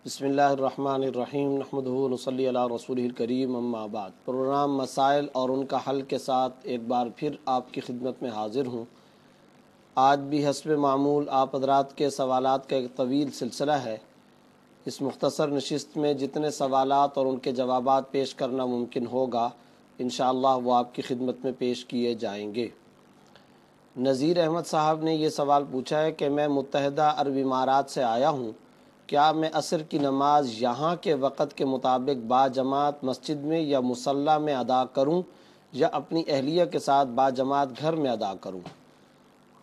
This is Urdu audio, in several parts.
بسم اللہ الرحمن الرحیم نحمدہ و نصلی علی رسولہ الکریم اما بعد۔ پروگرام مسائل اور ان کا حل کے ساتھ ایک بار پھر آپ کی خدمت میں حاضر ہوں۔ آج بھی حسب معمول آپ حضرات کے سوالات کا ایک طویل سلسلہ ہے۔ اس مختصر نشست میں جتنے سوالات اور ان کے جوابات پیش کرنا ممکن ہوگا انشاءاللہ وہ آپ کی خدمت میں پیش کیے جائیں گے۔ نذیر احمد صاحب نے یہ سوال پوچھا ہے کہ میں متحدہ عرب امارات سے آیا ہوں، کیا میں عصر کی نماز یہاں کے وقت کے مطابق باجماعت مسجد میں یا مصلی میں ادا کروں یا اپنی اہلیہ کے ساتھ باجماعت گھر میں ادا کروں؟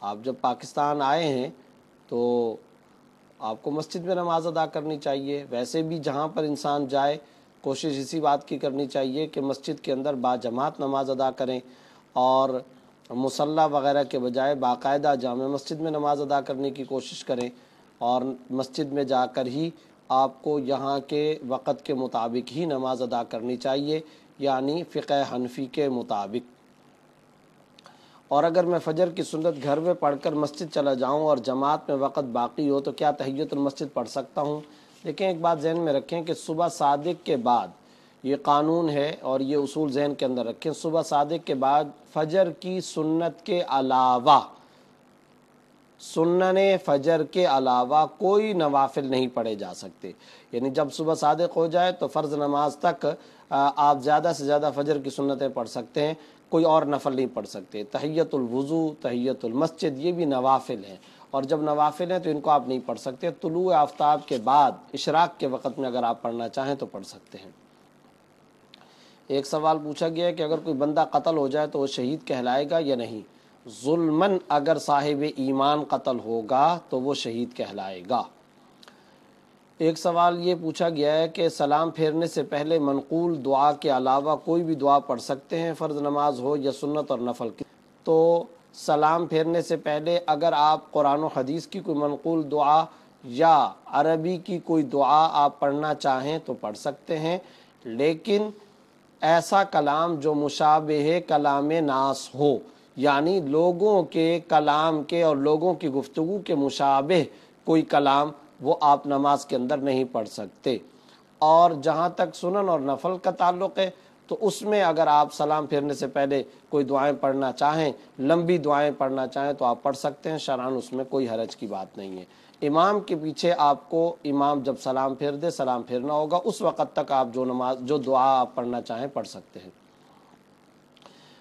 آپ جب پاکستان آئے ہیں تو آپ کو مسجد میں نماز ادا کرنی چاہیے۔ ویسے بھی جہاں پر انسان جائے کوشش اسی بات کی کرنی چاہیے کہ مسجد کے اندر باجماعت نماز ادا کریں اور مصلی وغیرہ کے بجائے باقاعدہ جامع مسجد میں نماز ادا کرنے کی کوشش کریں، اور مسجد میں جا کر ہی آپ کو یہاں کے وقت کے مطابق ہی نماز ادا کرنی چاہیے، یعنی فقہ حنفی کے مطابق۔ اور اگر میں فجر کی سنت گھر میں پڑھ کر مسجد چلا جاؤں اور جماعت میں وقت باقی ہو تو کیا تحیۃ المسجد پڑھ سکتا ہوں؟ لیکن ایک بات ذہن میں رکھیں کہ صبح صادق کے بعد یہ قانون ہے اور یہ اصول ذہن کے اندر رکھیں، صبح صادق کے بعد فجر کی سنت کے علاوہ سنن فجر کے علاوہ کوئی نوافل نہیں پڑھے جا سکتے۔ یعنی جب صبح صادق ہو جائے تو فرض نماز تک آپ زیادہ سے زیادہ فجر کی سنتیں پڑھ سکتے ہیں، کوئی اور نفل نہیں پڑھ سکتے۔ تحیۃ الوضو، تحیۃ المسجد یہ بھی نوافل ہیں، اور جب نوافل ہیں تو ان کو آپ نہیں پڑھ سکتے۔ طلوع آفتاب کے بعد اشراق کے وقت میں اگر آپ پڑھنا چاہیں تو پڑھ سکتے ہیں۔ ایک سوال پوچھا گیا ہے کہ اگر کوئی بندہ قتل ہو جائے تو وہ شہید کہلائے گا یا نہیں؟ ظلماً اگر صاحب ایمان قتل ہوگا تو وہ شہید کہلائے گا۔ ایک سوال یہ پوچھا گیا ہے کہ سلام پھیرنے سے پہلے منقول دعا کے علاوہ کوئی بھی دعا پڑھ سکتے ہیں، فرض نماز ہو یا سنت اور نفل کی؟ تو سلام پھیرنے سے پہلے اگر آپ قرآن و حدیث کی کوئی منقول دعا یا عربی کی کوئی دعا آپ پڑھنا چاہیں تو پڑھ سکتے ہیں، لیکن ایسا کلام جو مشابہ کلام ناس ہو، یعنی لوگوں کے کلام کے اور لوگوں کی گفتگو کے مشابہ کوئی کلام، وہ آپ نماز کے اندر نہیں پڑھ سکتے۔ اور جہاں تک سنن اور نفل کا تعلق ہے تو اس میں اگر آپ سلام پھیرنے سے پہلے کوئی دعائیں پڑھنا چاہیں، لمبی دعائیں پڑھنا چاہیں تو آپ پڑھ سکتے ہیں، شرعاً اس میں کوئی حرج کی بات نہیں ہے۔ امام کے پیچھے آپ کو امام جب سلام پھیر دے سلام پھیرنا ہوگا، اس وقت تک آپ جو دعا آپ پڑھنا چاہیں پڑھ سکتے ہیں۔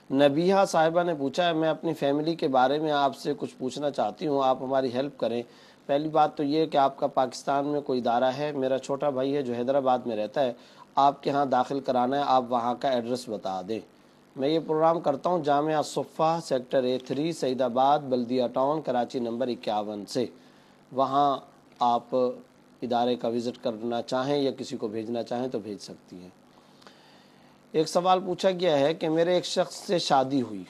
نبیہ صاحبہ نے پوچھا ہے، میں اپنی فیملی کے بارے میں آپ سے کچھ پوچھنا چاہتی ہوں، آپ ہماری ہیلپ کریں۔ پہلی بات تو یہ کہ آپ کا پاکستان میں کوئی ادارہ ہے، میرا چھوٹا بھائی ہے جو حیدرآباد میں رہتا ہے، آپ کے ہاں داخل کرانا ہے، آپ وہاں کا ایڈریس بتا دیں۔ میں یہ پروگرام کرتا ہوں جامعہ الصفہ سیکٹر A3 سعید آباد بلدیہ ٹاؤن کراچی نمبر 51 سے۔ وہاں آپ ادارے کا وزٹ کرنا چاہیں یا کسی کو بھیجنا چاہیں تو بھیج سکتی ہیں۔ ایک سوال پوچھا گیا ہے کہ میرے ایک شخص سے شادی ہوئی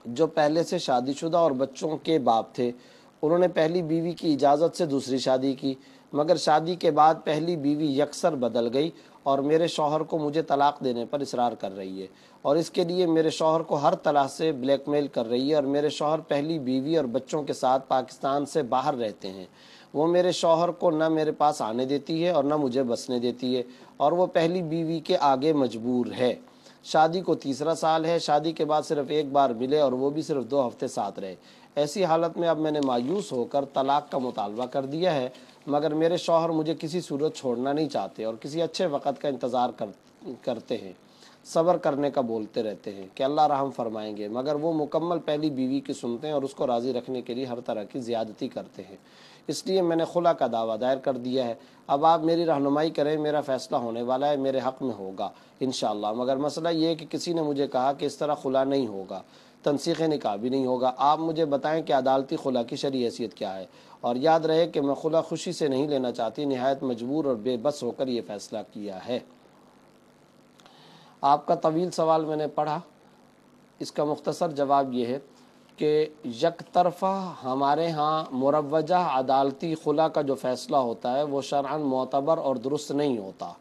جو پہلے سے شادی شدہ اور بچوں کے باپ تھے، انہوں نے پہلی بیوی کی اجازت سے دوسری شادی کی، مگر شادی کے بعد پہلی بیوی یکسر بدل گئی اور میرے شوہر کو مجھے طلاق دینے پر اصرار کر رہی ہے، اور اس کے لیے میرے شوہر کو ہر طرح سے بلیک میل کر رہی ہے، اور میرے شوہر پہلی بیوی اور بچوں کے ساتھ پاکستان سے باہر رہتے ہیں۔ وہ میرے شوہر کو نہ میرے پاس آنے دیتی ہے اور نہ مجھے بسنے دیتی ہے، اور وہ پہلی بیوی کے آگے مجبور ہے۔ شادی کو تیسرا سال ہے، شادی کے بعد صرف ایک بار ملے اور وہ بھی صرف 2 ہفتے ساتھ رہے۔ ایسی حالت میں اب میں نے مایوس ہو کر طلاق کا مطالبہ کر دیا ہے، مگر میرے شوہر مجھے کسی صورت چھوڑنا نہیں چاہتے اور کسی اچھے وقت کا انتظار کرتے ہیں، صبر کرنے کا بولتے رہتے ہیں کہ اللہ رحم فرمائیں گے، مگر وہ مکمل پہلی بیوی کی سنتے ہیں اور اس کو راضی رکھنے کے لیے ہر طرح کی زیادتی کرتے ہیں۔ اس لیے میں نے خلا کا دعویٰ دائر کر دیا ہے۔ اب آپ میری رہنمائی کریں، میرا فیصلہ ہونے والا ہے، میرے حق میں ہوگا انشاءاللہ، مگر مسئلہ یہ ہے کہ کسی نے مجھے کہا کہ اس طرح خلا نہیں ہوگا، تنسیخ نکاح بھی نہیں ہوگا۔ آپ مجھے بتائیں کہ عدالتی خلا کی شرعی حیثیت کیا ہے، اور یاد رہے کہ میں خلا خوشی سے نہیں لینا چاہتی، نہایت مجبور اور بے بس ہو کر یہ فیصلہ کیا ہے۔ آپ کا طویل سوال میں نے پڑھا، اس کا مختصر جواب یہ ہے کہ یک طرفہ ہمارے ہاں مروجہ عدالتی خلا کا جو فیصلہ ہوتا ہے وہ شرعاً معتبر اور درست نہیں ہوتا۔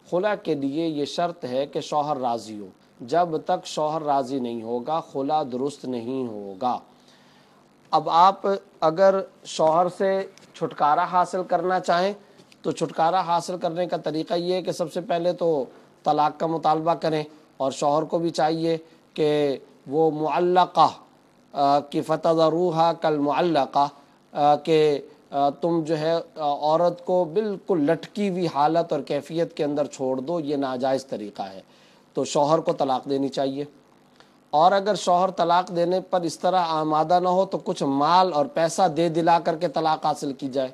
خلا کے لیے یہ شرط ہے کہ شوہر راضی ہو، جب تک شوہر راضی نہیں ہوگا خلا درست نہیں ہوگا۔ اب آپ اگر شوہر سے چھٹکارا حاصل کرنا چاہیں تو چھٹکارا حاصل کرنے کا طریقہ یہ ہے کہ سب سے پہلے تو طلاق کا مطالبہ کریں، اور شوہر کو بھی چاہیے کہ وہ معلقہ کی فتذروہا کالمعلقہ، کہ تم جو ہے عورت کو بالکل لٹکی ہوئی حالت اور کیفیت کے اندر چھوڑ دو، یہ ناجائز طریقہ ہے، تو شوہر کو طلاق دینی چاہیے۔ اور اگر شوہر طلاق دینے پر اس طرح آمادہ نہ ہو تو کچھ مال اور پیسہ دے دلا کر کے طلاق حاصل کی جائے،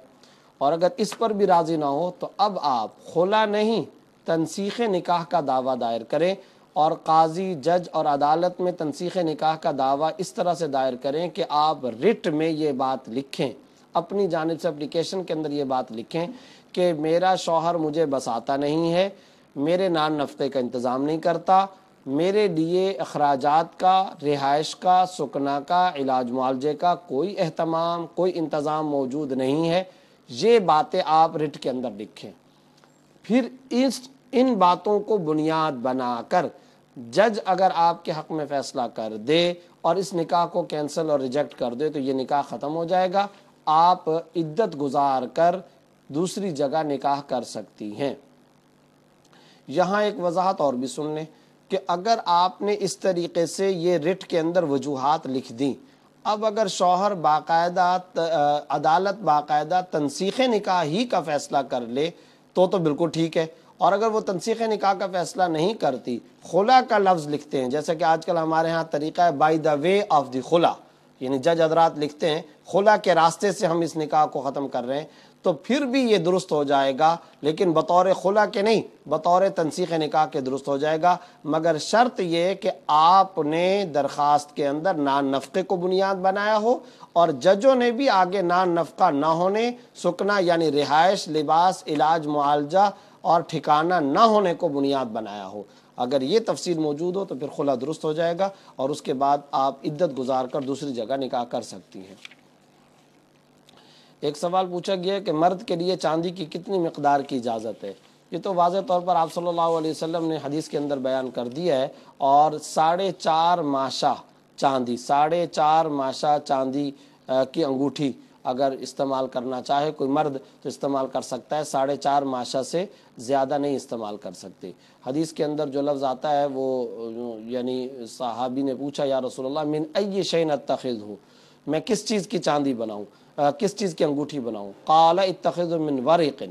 اور اگر اس پر بھی راضی نہ ہو تو اب آپ خلا نہیں، تنسیخ نکاح کا دعویٰ دائر کریں، اور قاضی، جج اور عدالت میں تنسیخ نکاح کا دعویٰ اس طرح سے دائر کریں کہ آپ رٹ میں یہ بات لکھیں، اپنی جانب سے اپلیکیشن کے اندر یہ بات لکھیں کہ میرا شوہر مجھے بساتا نہیں ہے، میرے نان نفقے کا انتظام نہیں کرتا، میرے لیے اخراجات کا، رہائش کا، سکنا کا، علاج معالجے کا کوئی اہتمام، کوئی انتظام موجود نہیں ہے۔ یہ باتیں آپ رٹ کے اندر لکھیں۔ پھر ان باتوں کو بنیاد بنا کر جج اگر آپ کے حق میں فیصلہ کر دے اور اس نکاح کو کینسل اور ریجیکٹ کر دے تو یہ نکاح ختم ہو جائے گا، آپ عدت گزار کر دوسری جگہ نکاح کر سکتی ہیں۔ یہاں ایک وضاحت اور بھی سن لیں کہ اگر آپ نے اس طریقے سے یہ رٹ کے اندر وجوہات لکھ دیں، اب اگر شوہر باقاعدہ عدالت باقاعدہ تنسیخ نکاح ہی کا فیصلہ کر لے تو بالکل ٹھیک ہے، اور اگر وہ تنسیخ نکاح کا فیصلہ نہیں کرتی، خلا کا لفظ لکھتے ہیں، جیسے کہ آج کل ہمارے ہاں طریقہ ہے by the way of the خلا، یعنی جج حضرات لکھتے ہیں خلا کے راستے سے ہم اس نکاح کو ختم کر رہے ہیں، تو پھر بھی یہ درست ہو جائے گا، لیکن بطور خلا کے نہیں، بطور تنسیخ نکاح کے درست ہو جائے گا، مگر شرط یہ کہ آپ نے درخواست کے اندر نان نفقے کو بنیاد بنایا ہو، اور ججوں نے بھی آگے نان نفقہ نہ ہونے، سکنا یعنی رہائش، لباس، علاج معالجہ اور ٹھکانہ نہ ہونے کو بنیاد بنایا ہو۔ اگر یہ تفصیل موجود ہو تو پھر خلا درست ہو جائے گا، اور اس کے بعد آپ عدت گزار کر دوسری جگہ نکاح کر سکتی ہیں۔ ایک سوال پوچھا گیا ہے کہ مرد کے لیے چاندی کی کتنی مقدار کی اجازت ہے؟ یہ تو واضح طور پر آپ صلی اللہ علیہ وسلم نے حدیث کے اندر بیان کر دیا ہے، اور 4.5 ماشا چاندی، 4.5 ماشا چاندی کی انگوٹھی اگر استعمال کرنا چاہے کوئی مرد تو استعمال کر سکتا ہے، 4.5 ماشا سے زیادہ نہیں استعمال کر سکتے۔ حدیث کے اندر جو لفظ آتا ہے وہ یعنی صحابی نے پوچھا یا رسول اللہ من ای شیء اتخذہ، میں کس چیز کی چاندی بناؤں، کس چیز کی انگوٹھی بناؤں؟ قال اتخذ من ورق،